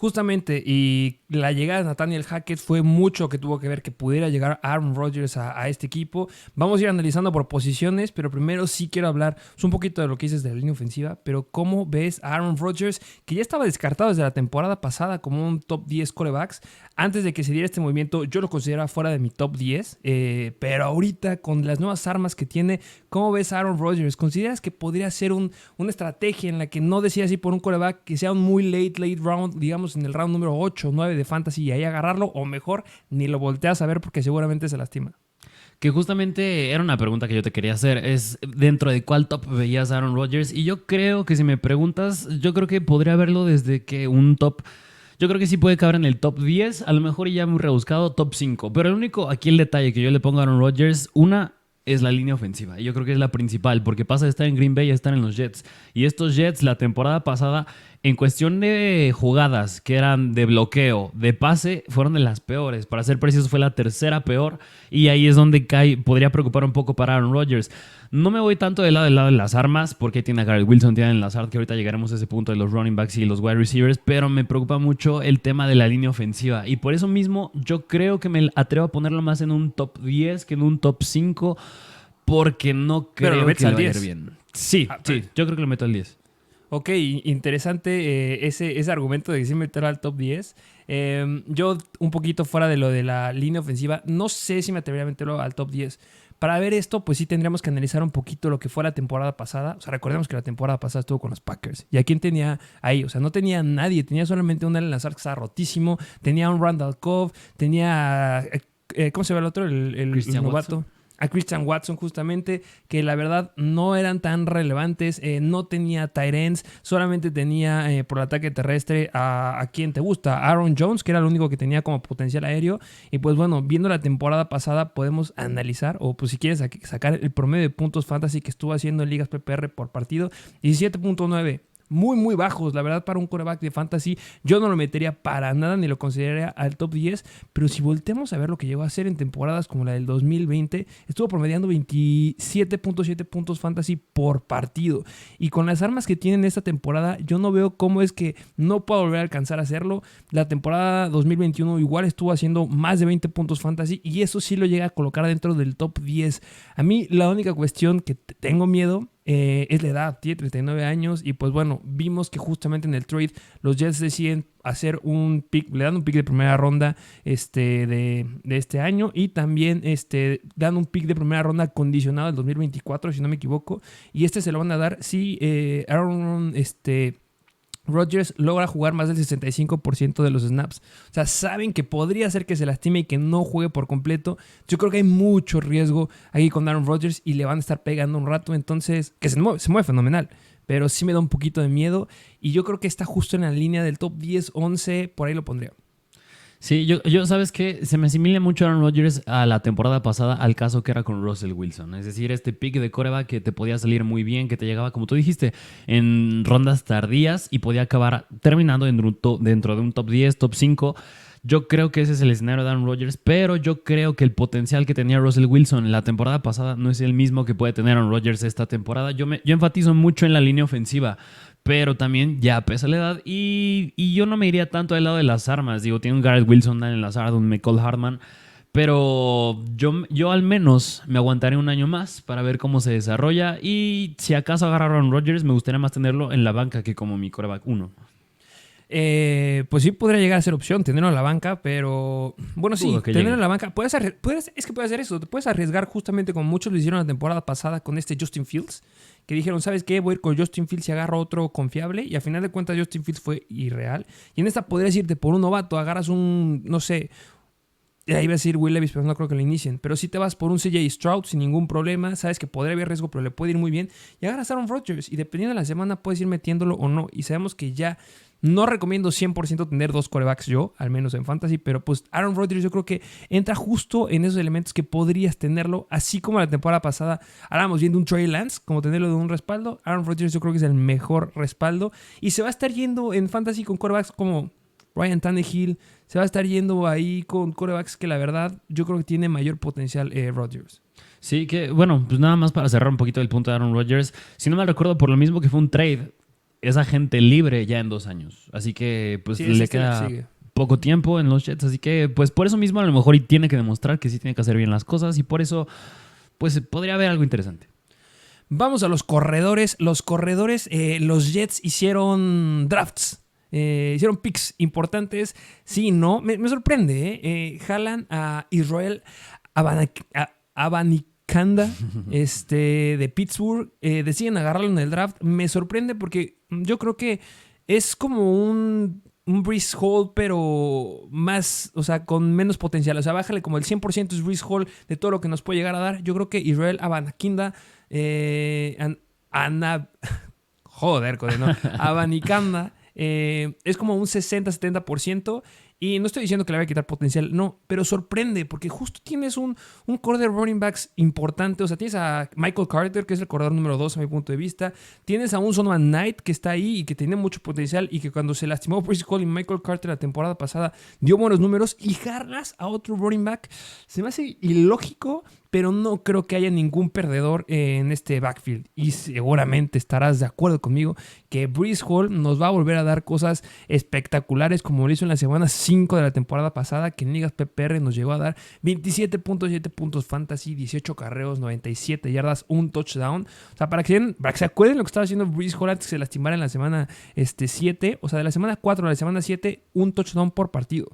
Justamente, y la llegada de Nathaniel Hackett fue mucho que tuvo que ver que pudiera llegar Aaron Rodgers a este equipo. Vamos a ir analizando por posiciones, pero primero sí quiero hablar un poquito de lo que dices de la línea ofensiva, pero ¿cómo ves a Aaron Rodgers, que ya estaba descartado desde la temporada pasada como un top 10 quarterbacks? Antes de que se diera este movimiento, yo lo consideraba fuera de mi top 10, pero ahorita con las nuevas armas que tiene, ¿cómo ves a Aaron Rodgers? ¿Consideras que podría ser una estrategia en la que no decidas ir por un quarterback que sea un muy late round, digamos en el round número 8 o 9 de fantasy y ahí agarrarlo, o mejor ni lo volteas a ver porque seguramente se lastima? Que justamente era una pregunta que yo te quería hacer, es dentro de cuál top veías a Aaron Rodgers, y yo creo que si me preguntas, yo creo que podría verlo desde que un top, yo creo que sí puede caber en el top 10, a lo mejor ya muy rebuscado, top 5, pero el único, aquí el detalle que yo le pongo a Aaron Rodgers, una es la línea ofensiva, y yo creo que es la principal, porque pasa de estar en Green Bay a estar en los Jets, y estos Jets la temporada pasada, en cuestión de jugadas que eran de bloqueo, de pase, fueron de las peores. Para ser precisos, fue la tercera peor. Y ahí es donde podría preocupar un poco para Aaron Rodgers. No me voy tanto del lado de las armas, porque tiene a Garrett Wilson, tiene a Lazard, que ahorita llegaremos a ese punto de los running backs y los wide receivers, pero me preocupa mucho el tema de la línea ofensiva. Y por eso mismo, yo creo que me atrevo a ponerlo más en un top 10 que en un top 5, porque no Pero lo creo metes que le al vaya a 10. ir bien. Sí, yo creo que lo meto al 10. Ok, interesante ese argumento de que sí meterlo al top 10. Yo, un poquito fuera de lo de la línea ofensiva, no sé si me atrevería a meterlo al top 10. Para ver esto, pues sí tendríamos que analizar un poquito lo que fue la temporada pasada. O sea, recordemos que la temporada pasada estuvo con los Packers. ¿Y a quién tenía ahí? O sea, no tenía nadie. Tenía solamente un Allen Lazard que estaba rotísimo. Tenía un Randall Cobb. Tenía... ¿cómo se llama el otro? El Christian novato. Watson. A Christian Watson justamente, que la verdad no eran tan relevantes, no tenía tight ends, solamente tenía por el ataque terrestre a quien te gusta, Aaron Jones, que era el único que tenía como potencial aéreo. Y pues bueno, viendo la temporada pasada podemos analizar, o pues si quieres sacar el promedio de puntos fantasy que estuvo haciendo en ligas PPR por partido, 17.9. Muy, muy bajos, la verdad, para un quarterback de fantasy. Yo no lo metería para nada, ni lo consideraría al top 10. Pero si volteamos a ver lo que llegó a hacer en temporadas como la del 2020, estuvo promediando 27.7 puntos fantasy por partido. Y con las armas que tiene en esta temporada, yo no veo cómo es que no pueda volver a alcanzar a hacerlo. La temporada 2021 igual estuvo haciendo más de 20 puntos fantasy, y eso sí lo llega a colocar dentro del top 10. A mí la única cuestión que tengo miedo es la edad, tiene 39 años, y pues bueno, vimos que justamente en el trade los Jets deciden hacer un pick, le dan un pick de primera ronda de este año, y también dan un pick de primera ronda condicionado del 2024, si no me equivoco, y se lo van a dar si Aaron Rodgers logra jugar más del 65% de los snaps. O sea, saben que podría ser que se lastime y que no juegue por completo. Yo creo que hay mucho riesgo aquí con Aaron Rodgers y le van a estar pegando un rato. Entonces, que se mueve fenomenal, pero sí me da un poquito de miedo. Y yo creo que está justo en la línea del top 10, 11, por ahí lo pondría. Sí, yo sabes que se me asimila mucho a Aaron Rodgers a la temporada pasada al caso que era con Russell Wilson. Es decir, este pick de quarterback que te podía salir muy bien, que te llegaba, como tú dijiste, en rondas tardías y podía acabar terminando dentro de un top 10, top 5. Yo creo que ese es el escenario de Aaron Rodgers, pero yo creo que el potencial que tenía Russell Wilson en la temporada pasada no es el mismo que puede tener Aaron Rodgers esta temporada. Yo enfatizo mucho en la línea ofensiva, pero también ya pesa la edad y yo no me iría tanto del lado de las armas. Digo, tiene un Garrett Wilson, Daniel Lazard, un Mecole Hardman, pero yo al menos me aguantaré un año más para ver cómo se desarrolla, y si acaso agarra a Aaron Rodgers, me gustaría más tenerlo en la banca que como mi quarterback 1. Pues sí podría llegar a ser opción tenerlo en la banca, pero bueno, sí, tenerlo en la banca, es que puedes hacer eso, te puedes arriesgar justamente como muchos lo hicieron la temporada pasada con Justin Fields, que dijeron, ¿sabes qué? Voy a ir con Justin Fields y agarro otro confiable, y al final de cuentas Justin Fields fue irreal, y en esta podrías irte por un novato, agarras un, no sé, ahí va a decir Will Levis, pero no creo que lo inicien. Pero si te vas por un CJ Stroud sin ningún problema, sabes que podría haber riesgo, pero le puede ir muy bien. Y agarras a Aaron Rodgers, y dependiendo de la semana puedes ir metiéndolo o no. Y sabemos que ya no recomiendo 100% tener dos quarterbacks yo, al menos en fantasy, pero pues Aaron Rodgers yo creo que entra justo en esos elementos que podrías tenerlo, así como la temporada pasada hablábamos viendo un Trey Lance, como tenerlo de un respaldo. Aaron Rodgers yo creo que es el mejor respaldo, y se va a estar yendo en fantasy con quarterbacks como Ryan Tannehill, se va a estar yendo ahí con quarterbacks que la verdad yo creo que tiene mayor potencial Rodgers. Sí, que bueno, pues nada más para cerrar un poquito el punto de Aaron Rodgers, si no mal recuerdo, por lo mismo que fue un trade, es agente libre ya en 2 años. Así que pues Sí, le este queda sigue. poco tiempo en los Jets. Así que pues por eso mismo a lo mejor y tiene que demostrar que sí tiene que hacer bien las cosas. Y por eso pues podría haber algo interesante. Vamos a los corredores. Los Jets hicieron drafts. Hicieron picks importantes. Sí, no. Me sorprende. Jalan a Israel Abanikanda de Pittsburgh. Deciden agarrarlo en el draft. Me sorprende porque yo creo que es como un Breece Hall, pero más, o sea, con menos potencial. O sea, bájale como el 100% es Breece Hall de todo lo que nos puede llegar a dar. Yo creo que Israel Abanikanda Ana, joder, ¿no? Abanikanda es como un 60-70%. Y no estoy diciendo que le vaya a quitar potencial, no, pero sorprende porque justo tienes un core de running backs importante. O sea, tienes a Michael Carter, que es el corredor número 2 a mi punto de vista. Tienes a un Solomon Knight que está ahí y que tiene mucho potencial y que cuando se lastimó Breece Hall y Michael Carter la temporada pasada dio buenos números. Y jarras a otro running back se me hace ilógico, pero no creo que haya ningún perdedor en este backfield. Y seguramente estarás de acuerdo conmigo que Breece Hall nos va a volver a dar cosas espectaculares como lo hizo en la semana 5 de la temporada pasada, que en ligas PPR nos llegó a dar 27.7 puntos fantasy, 18 carreos, 97 yardas, un touchdown. O sea, para que se acuerden lo que estaba haciendo Breece Hall antes que se lastimara en la semana 7, o sea, de la semana 4 a la semana 7, un touchdown por partido.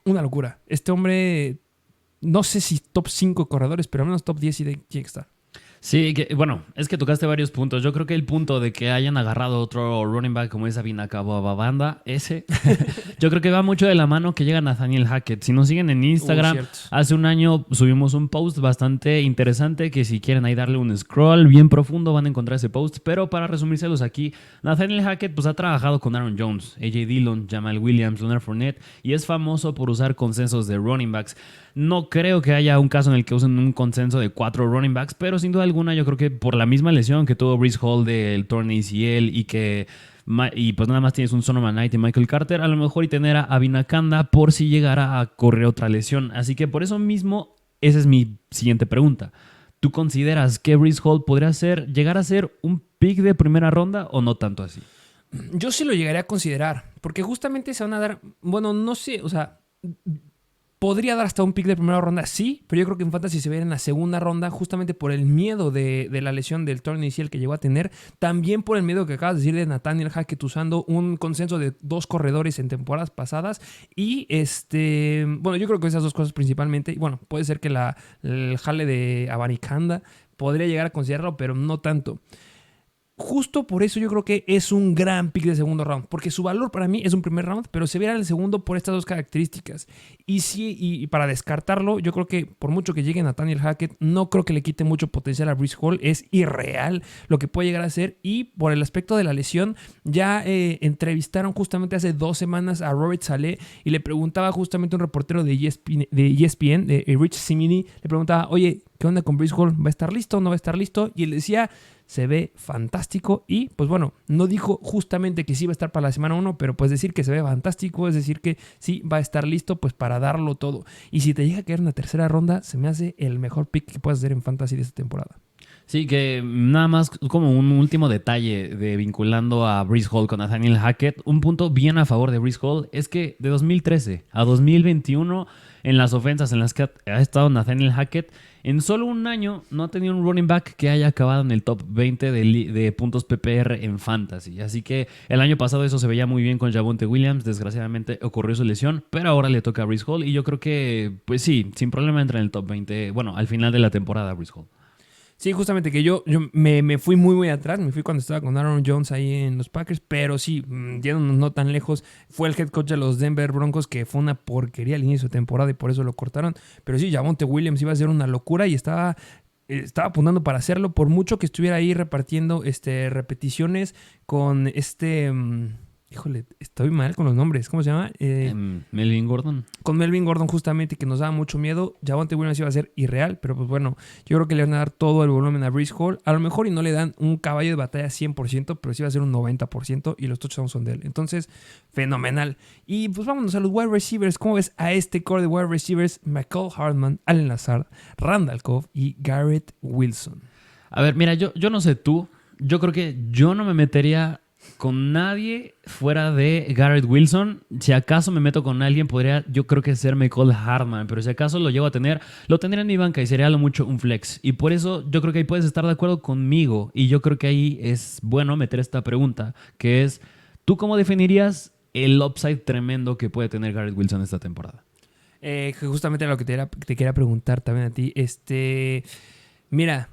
Una locura. Este hombre, no sé si top 5 corredores, pero al menos top 10 y de quién está. Sí, bueno, es que tocaste varios puntos. Yo creo que el punto de que hayan agarrado otro running back como es Abinakababanda, yo creo que va mucho de la mano que llega Nathaniel Hackett. Si nos siguen en Instagram, hace un año subimos un post bastante interesante que si quieren ahí darle un scroll bien profundo van a encontrar ese post. Pero para resumírselos aquí, Nathaniel Hackett pues ha trabajado con Aaron Jones, A.J. Dillon, Jamal Williams, Leonard Fournette y es famoso por usar consensos de running backs. No creo que haya un caso en el que usen un consenso de 4 running backs, pero sin duda alguna yo creo que por la misma lesión que tuvo Breece Hall del torn ACL y pues nada más tienes un Solomon Knight y Michael Carter, a lo mejor y tener a Abanikanda por si llegara a correr otra lesión. Así que por eso mismo, esa es mi siguiente pregunta. ¿Tú consideras que Breece Hall podría llegar a ser un pick de primera ronda o no tanto así? Yo sí lo llegaría a considerar, porque justamente se van a dar, bueno, no sé, o sea, podría dar hasta un pick de primera ronda, sí, pero yo creo que en Fantasy se ve en la segunda ronda justamente por el miedo de la lesión del torneo inicial que llegó a tener, también por el miedo que acabas de decir de Nathaniel Hackett usando un consenso de 2 corredores en temporadas pasadas y bueno, yo creo que esas dos cosas principalmente, y bueno, puede ser que el jale de Abanikanda podría llegar a considerarlo, pero no tanto. Justo por eso yo creo que es un gran pick de segundo round, porque su valor para mí es un primer round, pero se verá en el segundo por estas dos características. Y para descartarlo, yo creo que por mucho que llegue Nathaniel Hackett, no creo que le quite mucho potencial a Breece Hall, es irreal lo que puede llegar a ser. Y por el aspecto de la lesión, ya entrevistaron justamente hace 2 semanas a Robert Saleh y le preguntaba justamente un reportero de ESPN, de Rich Cimini, le preguntaba, oye, ¿qué onda con Breece Hall? ¿Va a estar listo o no va a estar listo? Y él decía, se ve fantástico y pues bueno, no dijo justamente que sí va a estar para la semana 1, pero pues decir que se ve fantástico es decir que sí va a estar listo pues para darlo todo. Y si te llega a caer una tercera ronda, se me hace el mejor pick que puedes hacer en Fantasy de esta temporada. Sí, que nada más como un último detalle de vinculando a Breece Hall con Nathaniel Hackett, un punto bien a favor de Breece Hall es que de 2013 a 2021 en las ofensas en las que ha estado Nathaniel Hackett, en solo un año no ha tenido un running back que haya acabado en el top 20 de puntos PPR en Fantasy. Así que el año pasado eso se veía muy bien con Javonte Williams. Desgraciadamente ocurrió su lesión, pero ahora le toca a Breece Hall y yo creo que, pues sí, sin problema entra en el top 20. Bueno, al final de la temporada Breece Hall. Sí, justamente que yo me fui muy atrás, me fui cuando estaba con Aaron Jones ahí en los Packers, pero sí, yéndonos no tan lejos, fue el head coach de los Denver Broncos, que fue una porquería al inicio de temporada y por eso lo cortaron, pero sí, Javonte Williams iba a ser una locura y estaba apuntando para hacerlo, por mucho que estuviera ahí repartiendo repeticiones con híjole, estoy mal con los nombres. ¿Cómo se llama? Melvin Gordon. Con Melvin Gordon justamente, que nos daba mucho miedo. Javonte Williams iba a ser irreal, pero pues bueno, yo creo que le van a dar todo el volumen a Breece Hall. A lo mejor y no le dan un caballo de batalla 100%, pero sí va a ser un 90% y los touchdowns son de él. Entonces, fenomenal. Y pues vámonos a los wide receivers. ¿Cómo ves a este core de wide receivers? McCall Hardman, Allen Lazard, Randall Cobb y Garrett Wilson. A ver, mira, yo no sé tú. yo creo que yo no me metería con nadie fuera de Garrett Wilson. Si acaso me meto con alguien, podría yo creo que ser Mecole Hardman, pero si acaso lo llego a tener, lo tendría en mi banca y sería a lo mucho un flex. Y por eso yo creo que ahí puedes estar de acuerdo conmigo. Y yo creo que ahí es bueno meter esta pregunta, que es, ¿tú cómo definirías el upside tremendo que puede tener Garrett Wilson esta temporada? Justamente lo que te quería preguntar también a ti. Mira,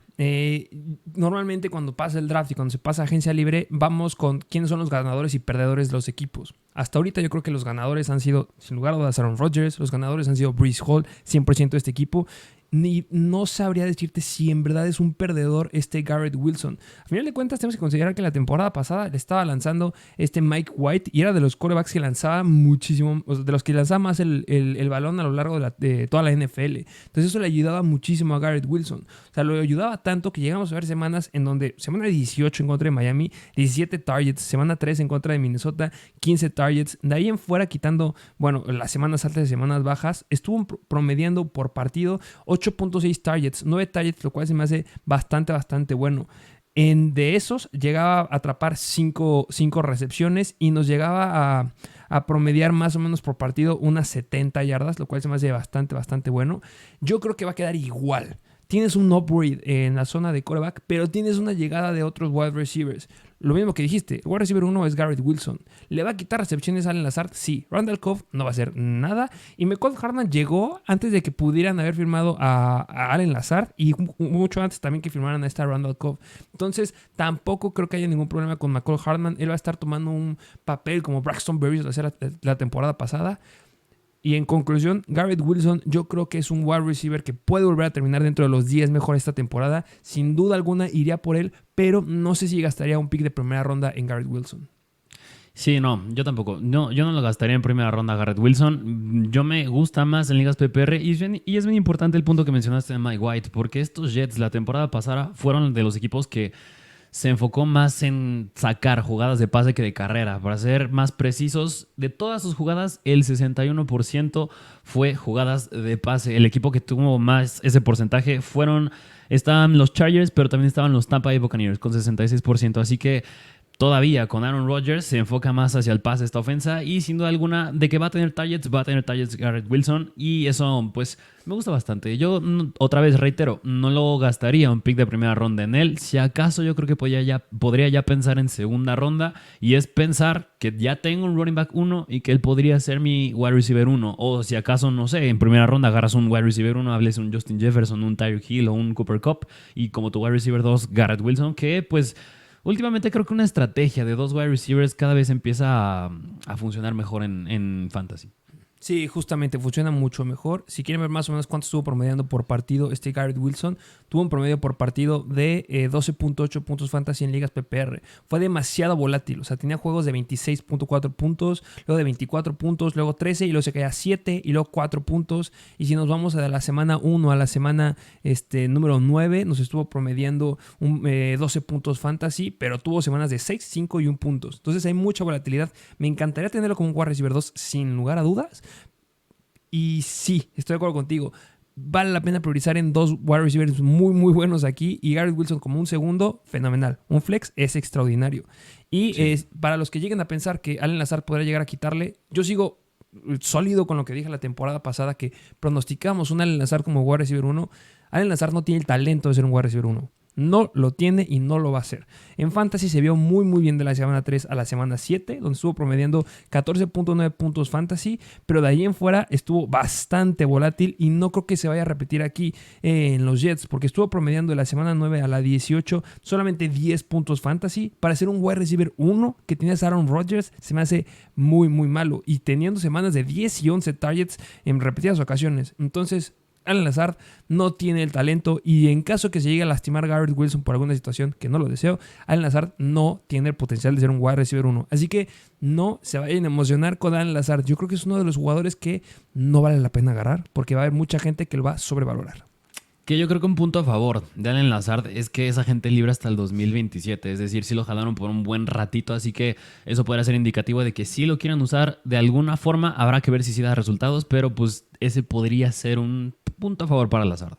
normalmente cuando pasa el draft y cuando se pasa a agencia libre, vamos con quiénes son los ganadores y perdedores de los equipos. Hasta ahorita yo creo que los ganadores han sido, sin lugar a dudas, Aaron Rodgers. Los ganadores han sido Breece Hall, 100% de este equipo. Ni no sabría decirte si en verdad es un perdedor Garrett Wilson. A final de cuentas tenemos que considerar que la temporada pasada le estaba lanzando Mike White y era de los quarterbacks que lanzaba muchísimo, o sea, de los que lanzaba más el balón a lo largo de toda la NFL. Entonces eso le ayudaba muchísimo a Garrett Wilson. O sea, lo ayudaba tanto que llegamos a ver semanas en donde semana 18 en contra de Miami, 17 targets, semana 3 en contra de Minnesota, 15 targets. De ahí en fuera, quitando, bueno, las semanas altas y semanas bajas, estuvo promediando por partido 8.6 targets, 9 targets, lo cual se me hace bastante bueno. De esos llegaba a atrapar 5 recepciones y nos llegaba a promediar más o menos por partido unas 70 yardas, lo cual se me hace bastante bueno. Yo creo que va a quedar igual. Tienes un upgrade en la zona de quarterback, pero tienes una llegada de otros wide receivers. Lo mismo que dijiste, el wide receiver 1 es Garrett Wilson. ¿Le va a quitar recepciones a Allen Lazard? Sí. Randall Cobb no va a hacer nada. Y Mecole Hardman llegó antes de que pudieran haber firmado a Allen Lazard y mucho antes también que firmaran a Randall Cobb. Entonces, tampoco creo que haya ningún problema con Mecole Hardman. Él va a estar tomando un papel como Braxton Berrios lo hacía la temporada pasada. Y en conclusión, Garrett Wilson yo creo que es un wide receiver que puede volver a terminar dentro de los 10 mejores esta temporada. Sin duda alguna iría por él, pero no sé si gastaría un pick de primera ronda en Garrett Wilson. Sí, no, yo tampoco. No, yo no lo gastaría en primera ronda Garrett Wilson. Yo me gusta más en ligas PPR y es bien importante el punto que mencionaste de Mike White, porque estos Jets la temporada pasada fueron de los equipos que se enfocó más en sacar jugadas de pase que de carrera. Para ser más precisos, de todas sus jugadas, el 61% fue jugadas de pase. El equipo que tuvo más ese porcentaje estaban los Chargers, pero también estaban los Tampa Bay Buccaneers con 66%. Así que todavía con Aaron Rodgers se enfoca más hacia el pase esta ofensa y sin duda alguna de que va a tener targets Garrett Wilson y eso pues me gusta bastante. Yo otra vez reitero, no lo gastaría un pick de primera ronda en él. Si acaso yo creo que podría ya pensar en segunda ronda y es pensar que ya tengo un running back 1 y que él podría ser mi wide receiver 1 o si acaso, no sé, en primera ronda agarras un wide receiver 1, hables un Justin Jefferson, un Tyreek Hill o un Cooper Kupp y como tu wide receiver 2 Garrett Wilson que pues últimamente creo que una estrategia de 2 wide receivers cada vez empieza a funcionar mejor en fantasy. Sí, justamente funciona mucho mejor. Si quieren ver más o menos cuánto estuvo promediando por partido Garrett Wilson, tuvo un promedio por partido de 12.8 puntos fantasy en ligas PPR. Fue demasiado volátil, o sea, tenía juegos de 26.4 puntos, luego de 24 puntos, luego 13 y luego se caía a 7 y luego 4 puntos. Y si nos vamos de la semana 1 a la semana número 9, nos estuvo promediando 12 puntos fantasy, pero tuvo semanas de 6, 5 y 1 puntos. Entonces hay mucha volatilidad. Me encantaría tenerlo como un wide receiver 2 sin lugar a dudas. Y sí, estoy de acuerdo contigo. Vale la pena priorizar en 2 wide receivers muy buenos aquí. Y Garrett Wilson como un segundo, fenomenal. Un flex es extraordinario. Y sí, para los que lleguen a pensar que Allen Lazard podrá llegar a quitarle, yo sigo sólido con lo que dije la temporada pasada, que pronosticamos un Allen Lazard como wide receiver 1. Allen Lazard no tiene el talento de ser un wide receiver 1. No lo tiene y no lo va a hacer. En Fantasy se vio muy bien de la semana 3 a la semana 7, donde estuvo promediando 14.9 puntos Fantasy, pero de ahí en fuera estuvo bastante volátil y no creo que se vaya a repetir aquí en los Jets, porque estuvo promediando de la semana 9 a la 18 solamente 10 puntos Fantasy. Para ser un wide receiver 1 que tienes a Aaron Rodgers se me hace muy malo y teniendo semanas de 10 y 11 targets en repetidas ocasiones. Entonces Allen Lazard no tiene el talento y en caso que se llegue a lastimar Garrett Wilson por alguna situación, que no lo deseo, Allen Lazard no tiene el potencial de ser un wide receiver 1. Así que no se vayan a emocionar con Allen Lazard. Yo creo que es uno de los jugadores que no vale la pena agarrar porque va a haber mucha gente que lo va a sobrevalorar. Que yo creo que un punto a favor de Allen Lazard es que esa gente libre hasta el 2027. Es decir, sí lo jalaron por un buen ratito, así que eso podría ser indicativo de que si lo quieren usar de alguna forma. Habrá que ver si sí da resultados, pero pues ese podría ser un punto a favor para Lazard.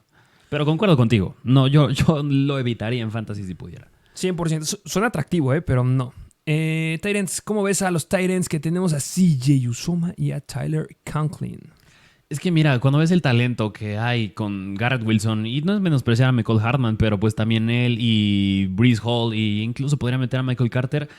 Pero concuerdo contigo. No, yo lo evitaría en Fantasy si pudiera. 100%. Suena atractivo, pero no. Titans, ¿cómo ves a los Titans que tenemos a CJ Uzomah y a Tyler Conklin? Es que mira, cuando ves el talento que hay con Garrett Wilson, y no es menospreciar a Michael Hartman, pero pues también él y Breece Hall, y incluso podría meter a Michael Carter,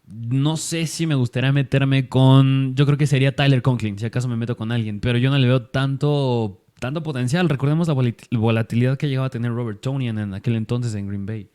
no sé si me gustaría meterme con... Yo creo que sería Tyler Conklin, si acaso me meto con alguien, pero yo no le veo tanto potencial. Recordemos la volatilidad que llegaba a tener Robert Tonyan en aquel entonces en Green Bay.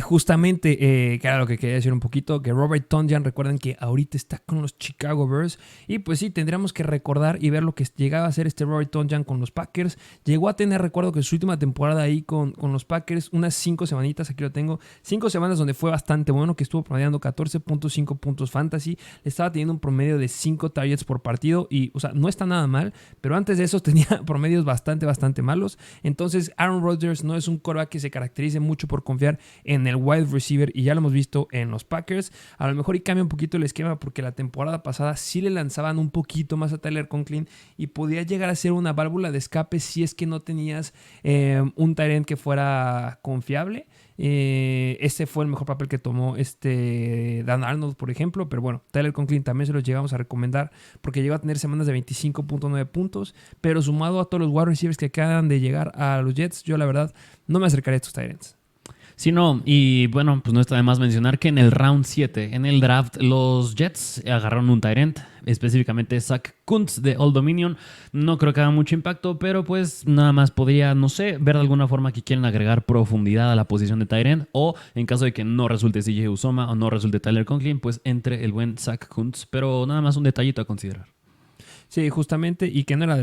Justamente, que era lo que quería decir un poquito, que Robert Tonyan, recuerden que ahorita está con los Chicago Bears, y pues sí, tendríamos que recordar y ver lo que llegaba a hacer este Robert Tonyan con los Packers. Llegó a tener, recuerdo que su última temporada ahí con los Packers, unas 5 semanitas, aquí lo tengo, 5 semanas donde fue bastante bueno, que estuvo promediando 14.5 puntos fantasy, le estaba teniendo un promedio de 5 targets por partido, y o sea, no está nada mal, pero antes de eso tenía promedios bastante malos. Entonces Aaron Rodgers no es un quarterback que se caracterice mucho por confiar en el wide receiver, y ya lo hemos visto en los Packers. A lo mejor y cambia un poquito el esquema, porque la temporada pasada sí le lanzaban un poquito más a Tyler Conklin y podía llegar a ser una válvula de escape si es que no tenías un tight end que fuera confiable. Ese fue el mejor papel que tomó Dan Arnold, por ejemplo, pero bueno, Tyler Conklin también se los llegamos a recomendar porque llegó a tener semanas de 25.9 puntos, pero sumado a todos los wide receivers que acaban de llegar a los Jets, yo la verdad no me acercaré a estos tight ends. Sí, no, y bueno, pues no está de más mencionar que en el round 7, en el draft, los Jets agarraron un tight end, específicamente Zach Kuntz de Old Dominion. No creo que haga mucho impacto, pero pues nada más podría, no sé, ver de alguna forma que quieren agregar profundidad a la posición de tight end, o en caso de que no resulte CJ Uzomah o no resulte Tyler Conklin, pues entre el buen Zach Kuntz, pero nada más un detallito a considerar. Sí, justamente, y que no era de